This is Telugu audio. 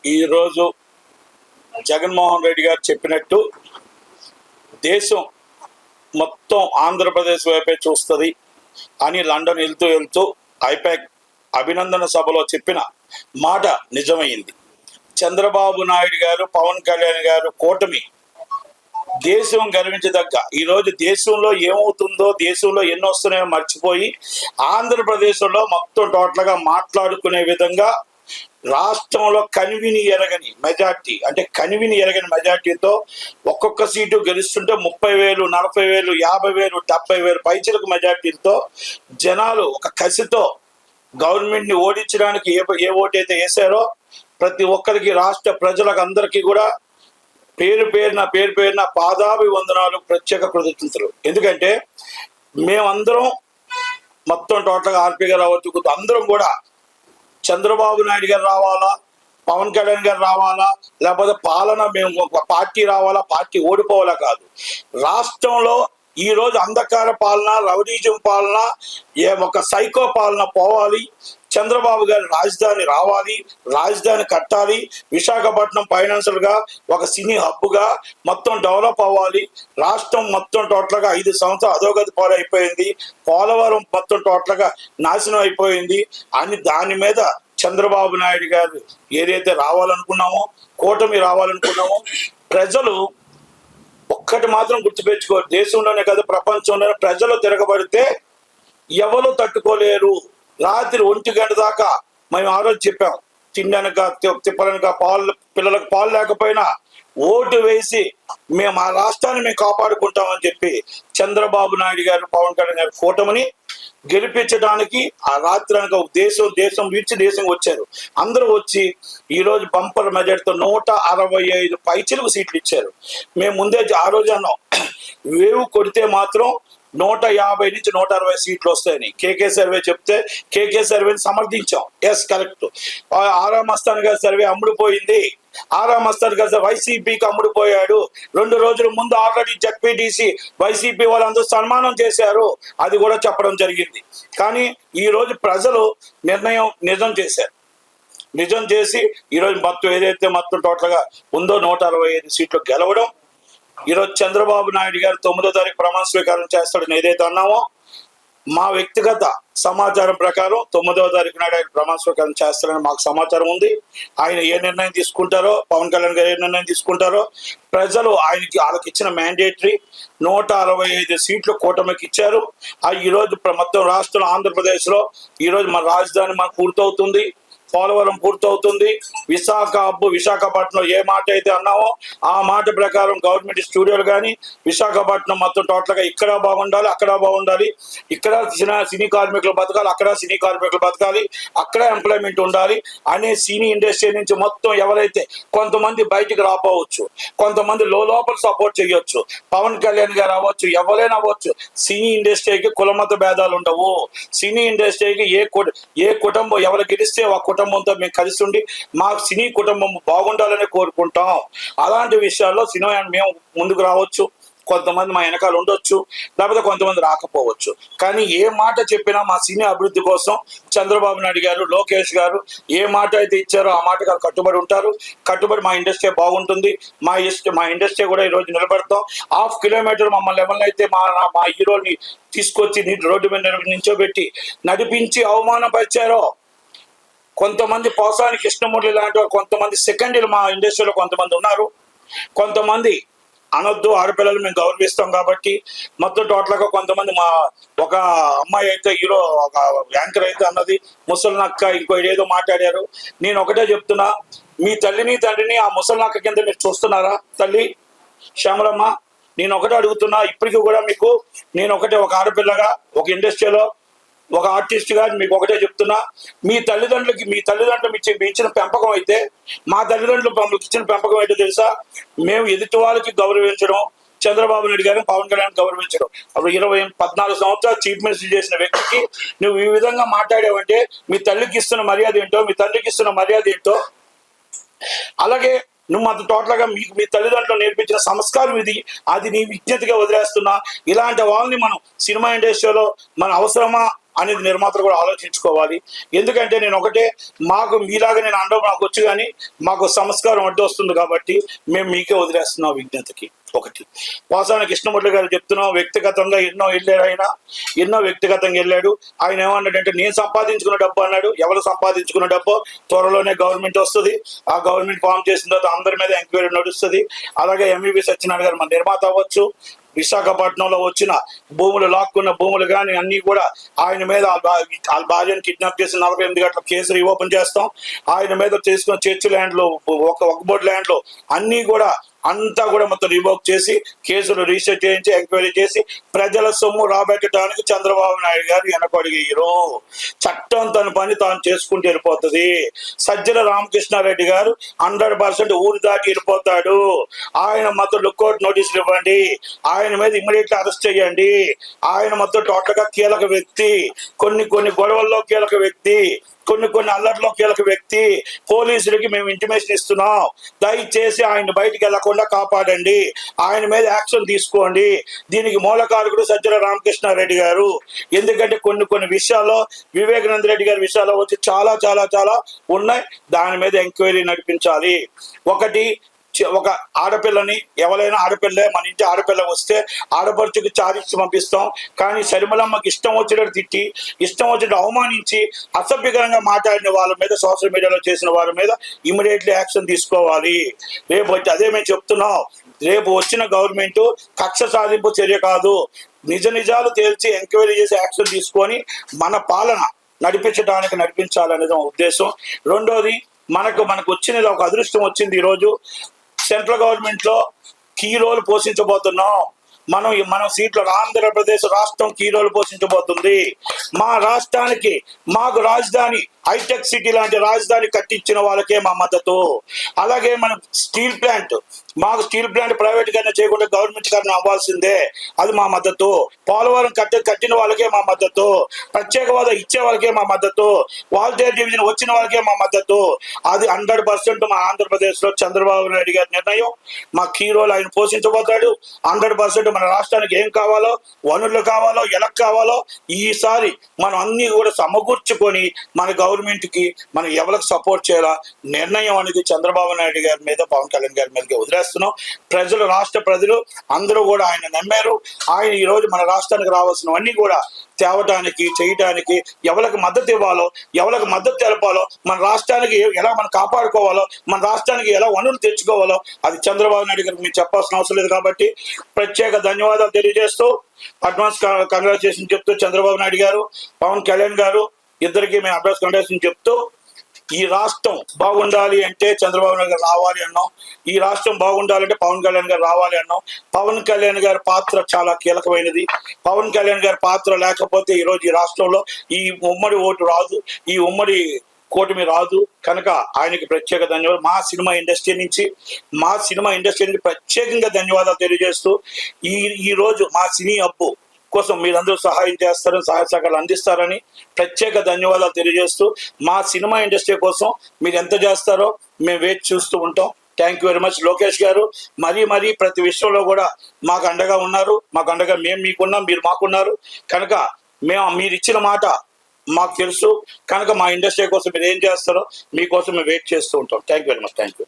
ఈరోజు జగన్మోహన్ రెడ్డి గారు చెప్పినట్టు దేశం మొత్తం ఆంధ్రప్రదేశ్ వైపే చూస్తుంది అని లండన్ వెళ్తూ ఐపాక్ అభినందన సభలో చెప్పిన మాట నిజమైంది. చంద్రబాబు నాయుడు గారు, పవన్ కళ్యాణ్ గారు కూటమి దేశం గర్వించదగ్గ ఈరోజు దేశంలో ఏమవుతుందో, దేశంలో ఎన్ని వస్తున్నాయో మర్చిపోయి ఆంధ్రప్రదేశ్లో మొత్తం టోటల్గా మాట్లాడుకునే విధంగా రాష్ట్రంలో కనివిని ఎరగని మెజార్టీతో ఒక్కొక్క సీటు గెలుస్తుంటే 30,000, 40,000, 50,000, 70,000 పైచలకు మెజార్టీలతో జనాలు ఒక కసితో గవర్నమెంట్ని ఓడించడానికి ఏ ఓటైతే వేశారో ప్రతి ఒక్కరికి, రాష్ట్ర ప్రజలకు అందరికీ కూడా పేరు పేరున పాదాభివందనాలు, ప్రత్యేక కృతజ్ఞతలు. ఎందుకంటే మేమందరం మొత్తం టోటల్గా ఆర్పీ గారు అవ్వచ్చు, అందరం కూడా చంద్రబాబు నాయుడు గారు రావాలా, పవన్ కళ్యాణ్ గారు రావాలా, లేకపోతే పాలన మేము ఒక పార్టీ రావాలా, పార్టీ ఓడిపోవాలా కాదు. రాష్ట్రంలో ఈరోజు అంధకార పాలన, రౌడీజం పాలన, ఒక సైకో పాలన పోవాలి. చంద్రబాబు గారి రాజధాని రావాలి, రాజధాని కట్టాలి. విశాఖపట్నం ఫైనాన్షియల్గా ఒక సినీ హబ్గా మొత్తం డెవలప్ అవ్వాలి. రాష్ట్రం మొత్తం టోటల్గా 5 సంవత్సరాలు అధోగతి పాలైపోయింది. పోలవరం మొత్తం టోటల్గా నాశనం అయిపోయింది అని దాని మీద చంద్రబాబు నాయుడు గారు ఏదైతే రావాలనుకున్నామో, కూటమి రావాలనుకున్నామో, ప్రజలు ఒక్కటి మాత్రం గుర్తుపెట్టుకోరు, దేశంలోనే కాదు ప్రపంచంలోనే ప్రజలు తిరగబడితే ఎవరు తట్టుకోలేరు. రాత్రి 1 గంట దాకా మేము ఆ రోజు చెప్పాం, తిండనక తిప్పలనక పిల్లలకు పాలు లేకపోయినా ఓటు వేసి మేము ఆ రాష్ట్రాన్ని మేము కాపాడుకుంటామని చెప్పి చంద్రబాబు నాయుడు గారు, పవన్ కళ్యాణ్ గారు కూటమిని గెలిపించడానికి ఆ రాత్రి అనక దేశం విడిచి దేశం వచ్చారు. అందరూ వచ్చి ఈరోజు బంపర్ మెజార్టీతో 165 పైచిలకు సీట్లు ఇచ్చారు. మేము ముందే ఆ రోజు అన్నాం, వేవు కొడితే మాత్రం 150 నుంచి 160 సీట్లు వస్తాయని కేకే సర్వే చెప్తే కేకే సర్వేని సమర్థించాం. Yes, correct. ఆరా మస్తాన్ గారి సర్వే అమ్ముడుపోయింది. ఆరా మస్తాన్ గారు వైసీపీకి అమ్ముడుపోయాడు. 2 రోజుల ముందు ఆల్రెడీ జెడ్పీటీసీ వైసీపీ వాళ్ళందరూ సన్మానం చేశారు, అది కూడా చెప్పడం జరిగింది. కానీ ఈరోజు ప్రజలు నిజం చేసి ఈరోజు మొత్తం ఏదైతే మొత్తం టోటల్గా ఉందో 165 సీట్లు గెలవడం. ఈరోజు చంద్రబాబు నాయుడు గారు 9వ తారీఖు ప్రమాణ స్వీకారం చేస్తాడని ఏదైతే అన్నామో, మా వ్యక్తిగత సమాచారం ప్రకారం 9వ తారీఖు నాడు ఆయన ప్రమాణ స్వీకారం చేస్తారని మాకు సమాచారం ఉంది. ఆయన ఏ నిర్ణయం తీసుకుంటారో, పవన్ కళ్యాణ్ గారు ఏ నిర్ణయం తీసుకుంటారో, ప్రజలు వాళ్ళకి ఇచ్చిన మ్యాండేటరీ 165 సీట్లు కూటమికి ఇచ్చారు. ఈరోజు మొత్తం రాష్ట్రం ఆంధ్రప్రదేశ్లో ఈరోజు మన రాజధాని మనకు పూర్తవుతుంది, పోలవరం పూర్తవుతుంది. విశాఖపట్నం ఏ మాట అయితే అన్నామో ఆ మాట ప్రకారం గవర్నమెంట్ స్టూడియోలు కానీ విశాఖపట్నం మొత్తం టోటల్గా ఇక్కడ బాగుండాలి, అక్కడ బాగుండాలి. ఇక్కడ సినీ కార్మికులు బతకాలి, అక్కడ సినీ కార్మికులు బతకాలి, అక్కడ ఎంప్లాయ్మెంట్ ఉండాలి అనే సినీ ఇండస్ట్రీ నుంచి మొత్తం ఎవరైతే కొంతమంది బయటికి రాపోవచ్చు, కొంతమంది లోపల సపోర్ట్ చేయొచ్చు, పవన్ కళ్యాణ్ గారు అవ్వచ్చు, ఎవరైనా అవ్వచ్చు. సినీ ఇండస్ట్రీకి కులమత భేదాలు ఉండవు. సినీ ఇండస్ట్రీకి ఏ కుటుంబం ఎవరు గెలిస్తే ఆ కుటుంబంతో మేము కలిసి ఉండి మా సినీ కుటుంబం బాగుండాలని కోరుకుంటాం. అలాంటి విషయాల్లో సినిమా మేము ముందుకు రావచ్చు, కొంతమంది మా వెనకాల ఉండొచ్చు, లేకపోతే కొంతమంది రాకపోవచ్చు. కానీ ఏ మాట చెప్పినా మా సినీ అభివృద్ధి కోసం చంద్రబాబు నాయుడు గారు, లోకేష్ గారు ఏ మాట అయితే ఇచ్చారో ఆ మాట కట్టుబడి ఉంటారు. కట్టుబడి మా ఇండస్ట్రీ బాగుంటుంది, మా ఇండస్ట్రీ కూడా ఈరోజు నిలబడతాం. 1/2 కిలోమీటర్ మమ్మల్ని ఎవరినైతే మా హీరోని తీసుకొచ్చి రోడ్డు మీద నించోబెట్టి నడిపించి అవమానపరిచారో, కొంతమంది పోసాని కృష్ణమూర్తి లాంటి వారు, కొంతమంది సెకండరీలు మా ఇండస్ట్రీలో కొంతమంది ఉన్నారు. కొంతమంది అనొద్దు, ఆడపిల్లలు మేము గౌరవిస్తాం కాబట్టి మొత్తం టోటల్గా కొంతమంది ఒక అమ్మాయి అయితే హీరో, ఒక యాంకర్ అయితే అన్నది ముసలినక్క ఇంకో ఏదో మాట్లాడారు. నేను ఒకటే చెప్తున్నా, మీ తల్లిని తండ్రిని ఆ ముసలినక్క కింద మీరు చూస్తున్నారా? తల్లి శ్యామలమ్మ, నేను ఒకటే అడుగుతున్నా, ఇప్పటికీ కూడా మీకు నేను ఒక ఆడపిల్లగా ఒక ఇండస్ట్రీలో ఒక ఆర్టిస్ట్గా మీకు ఒకటే చెప్తున్నా, మీ తల్లిదండ్రులు మీ ఇచ్చిన పెంపకం అయితే మా తల్లిదండ్రులు మమ్మల్ని ఇచ్చిన పెంపకం అయితే తెలుసా? మేము ఎదుటి వాళ్ళకి గౌరవించడం, చంద్రబాబు నాయుడు గారిని, పవన్ కళ్యాణ్ గౌరవించడం. అప్పుడు 14 సంవత్సరాలు చీఫ్ మినిస్టర్ చేసిన వ్యక్తికి నువ్వు ఈ విధంగా మాట్లాడావంటే మీ తల్లికి ఇస్తున్న మర్యాద ఏంటో, మీ తండ్రికి ఇస్తున్న మర్యాద ఏంటో, అలాగే నువ్వు అంత టోటల్గా మీ తల్లిదండ్రులు నేర్పించిన సంస్కారం ఇది, అది నీ విజ్ఞతగా వదిలేస్తున్నా. ఇలాంటి వాళ్ళని మనం సినిమా ఇండస్ట్రీలో మన అవసరమా అనేది నిర్మాతలు కూడా ఆలోచించుకోవాలి. ఎందుకంటే నేను ఒకటే, మాకు మీలాగా నేను అండం మాకు వచ్చు, కానీ మాకు సంస్కారం అడ్డు వస్తుంది కాబట్టి మేము మీకే వదిలేస్తున్నాం విజ్ఞతకి. ఒకటి వాసానికి కృష్ణమూర్తి గారు చెప్తున్నాం, వ్యక్తిగతంగా ఎన్నో వెళ్ళాడు ఆయన, ఎన్నో వ్యక్తిగతంగా వెళ్ళాడు. ఆయన ఏమన్నాడంటే నేను సంపాదించుకున్న డబ్బు అన్నాడు. ఎవరు సంపాదించుకున్న డబ్బు? త్వరలోనే గవర్నమెంట్ వస్తుంది, ఆ గవర్నమెంట్ ఫామ్ చేసిన తర్వాత అందరి మీద ఎంక్వైరీ నడుస్తుంది. అలాగే ఎంవివి సత్యనారాయణ గారు మన నిర్మాత అవ్వచ్చు, విశాఖపట్నంలో వచ్చిన భూములు లాక్కున్న భూములు కానీ అన్ని కూడా ఆయన మీద, వాళ్ళ భార్యను కిడ్నాప్ చేసిన 48 గంటల కేసు రీఓపెన్ చేస్తాం. ఆయన మీద చేసుకున్న చర్చ్ ల్యాండ్లు, ఒక బోర్డు ల్యాండ్లు అన్నీ కూడా అంతా కూడా మొత్తం రివోక్ చేసి కేసులు రిజిస్టర్ చేయించి ఎంక్వైరీ చేసి ప్రజల సొమ్ము రాబెట్టడానికి చంద్రబాబు నాయుడు గారు వెనకడిగారు. చట్టం తన పని తాను చేసుకుంటూ వెళ్ళిపోతుంది. సజ్జల రామకృష్ణారెడ్డి గారు 100% ఊరు దాటి వెళ్ళిపోతాడు. ఆయన మొత్తం లుక్అవుట్ నోటీసులు ఇవ్వండి, ఆయన మీద ఇమ్మీడియట్లీ అరెస్ట్ చేయండి. ఆయన మొత్తం టోటల్ గా కీలక వ్యక్తి, కొన్ని గొడవల్లో కీలక వ్యక్తి, కొన్ని అల్లర్లో కీలక వ్యక్తి. పోలీసులకి మేము ఇంటిమేషన్ ఇస్తున్నాం, దయచేసి ఆయన బయటికి వెళ్లకుండా కాపాడండి, ఆయన మీద యాక్షన్ తీసుకోండి. దీనికి మూలకారకుడు సజ్జల రామకృష్ణారెడ్డి గారు. ఎందుకంటే కొన్ని విషయాల్లో వివేకానంద రెడ్డి గారి విషయాల్లో వచ్చి చాలా చాలా చాలా ఉన్నాయి, దాని మీద ఎంక్వైరీ నడిపించాలి. ఒక ఆడపిల్లని, ఎవరైనా ఆడపిల్లే, మన ఇంటి ఆడపిల్ల వస్తే ఆడపడుచుకి చారిచ్చి పంపిస్తాం, కానీ శర్మలమ్మకి ఇష్టం వచ్చినట్టు తిట్టి, ఇష్టం వచ్చినట్టు అవమానించి, అసభ్యకరంగా మాట్లాడిన వాళ్ళ మీద, సోషల్ మీడియాలో చేసిన వాళ్ళ మీద ఇమీడియట్లీ యాక్షన్ తీసుకోవాలి. రేపు అదే మేము చెప్తున్నాం, రేపు వచ్చిన గవర్నమెంట్ కక్ష సాధింపు చర్య కాదు, నిజాలు తేల్చి ఎంక్వైరీ చేసి యాక్షన్ తీసుకొని మన పాలన నడిపించాలనేది మా ఉద్దేశం. రెండోది, మనకు వచ్చినది ఒక అదృష్టం వచ్చింది. ఈరోజు సెంట్రల్ గవర్నమెంట్ లో కీ రోల్ పోషించబోతున్నాం. మనం సీట్లు, ఆంధ్రప్రదేశ్ రాష్ట్రం కీ రోల్ పోషించబోతుంది. మా రాష్ట్రానికి, మాకు రాజధాని, హైటెక్ సిటీ లాంటి రాజధాని కట్టించిన వాళ్ళకే మా మద్దతు. అలాగే మన మాకు స్టీల్ ప్లాంట్ ప్రైవేట్ గానే చేయకుండా గవర్నమెంట్ గారిని అవ్వాల్సిందే, అది మా మద్దతు. పోలవరం కట్టిన వాళ్ళకే మా మద్దతు. ప్రత్యేక హోదా ఇచ్చే వాళ్ళకే మా మద్దతు. వాల్టేర్ డివిజన్ వచ్చిన వాళ్ళకే మా మద్దతు. అది 100% మా ఆంధ్రప్రదేశ్ లో చంద్రబాబు నాయుడు గారి నిర్ణయం. మా కీ రోల్ ఆయన పోషించబోతాడు. 100% మన రాష్ట్రానికి ఏం కావాలో, వనరులు కావాలో, ఎలా కావాలో ఈసారి మనం అన్ని కూడా సమకూర్చుకొని మన గవర్నమెంట్ కి మనం ఎవరికి సపోర్ట్ చేయాలా నిర్ణయం అనేది చంద్రబాబు నాయుడు గారి మీద, పవన్ కళ్యాణ్ గారి మీదకి వదిలేస్తున్నాం. రాష్ట్ర ప్రజలు అందరూ కూడా ఆయన నమ్మారు. ఆయన ఈ రోజు మన రాష్ట్రానికి రావాల్సినవన్నీ కూడా తేవటానికి, చేయటానికి, ఎవరికి మద్దతు ఇవ్వాలో, ఎవరికి మద్దతు తెలపాలో, మన రాష్ట్రానికి ఎలా మనం కాపాడుకోవాలో, మన రాష్ట్రానికి ఎలా వనరులు తెచ్చుకోవాలో అది చంద్రబాబు నాయుడు గారికి మీరు చెప్పాల్సిన అవసరం లేదు. కాబట్టి ప్రత్యేక ధన్యవాదాలు తెలియజేస్తూ, అడ్వాన్స్ కంగ్రాచులేషన్ చెప్తూ, చంద్రబాబు నాయుడు గారు, పవన్ కళ్యాణ్ గారు ఇద్దరికి మేము అడ్వాన్స్ కంగ్రాచులేషన్ చెప్తూ, ఈ రాష్ట్రం బాగుండాలి అంటే చంద్రబాబు నాయుడు గారు రావాలి అన్నాం, ఈ రాష్ట్రం బాగుండాలంటే పవన్ కళ్యాణ్ గారు రావాలి అన్నాం. పవన్ కళ్యాణ్ గారి పాత్ర చాలా కీలకమైనది. పవన్ కళ్యాణ్ గారి పాత్ర లేకపోతే ఈరోజు ఈ రాష్ట్రంలో ఈ ఉమ్మడి ఓటు రాదు, ఈ ఉమ్మడి కూటమి రాదు. కనుక ఆయనకి ప్రత్యేక ధన్యవాదాలు. మా సినిమా ఇండస్ట్రీ నుంచి ప్రత్యేకంగా ధన్యవాదాలు తెలియజేస్తూ, ఈ రోజు మా సినీ అప్పు కోసం మీరందరూ సహాయం చేస్తారని, సహాయ సహకారాలు అందిస్తారని ప్రత్యేక ధన్యవాదాలు తెలియజేస్తూ, మా సినిమా ఇండస్ట్రీ కోసం మీరు ఎంత చేస్తారో మేము వేచి చూస్తూ ఉంటాం. Thank you very much. Lokesh గారు మరీ ప్రతి విషయంలో కూడా మాకు అండగా ఉన్నారు. మాకు అండగా మేము మీకున్నాం, మీరు మాకున్నారు. కనుక మీరు ఇచ్చిన మాట మాకు తెలుసు. కనుక మా ఇండస్ట్రీ కోసం మీరు ఏం చేస్తారో మీకోసం మేము వెయిట్ చేస్తూ ఉంటాం. Thank you very much. Thank you.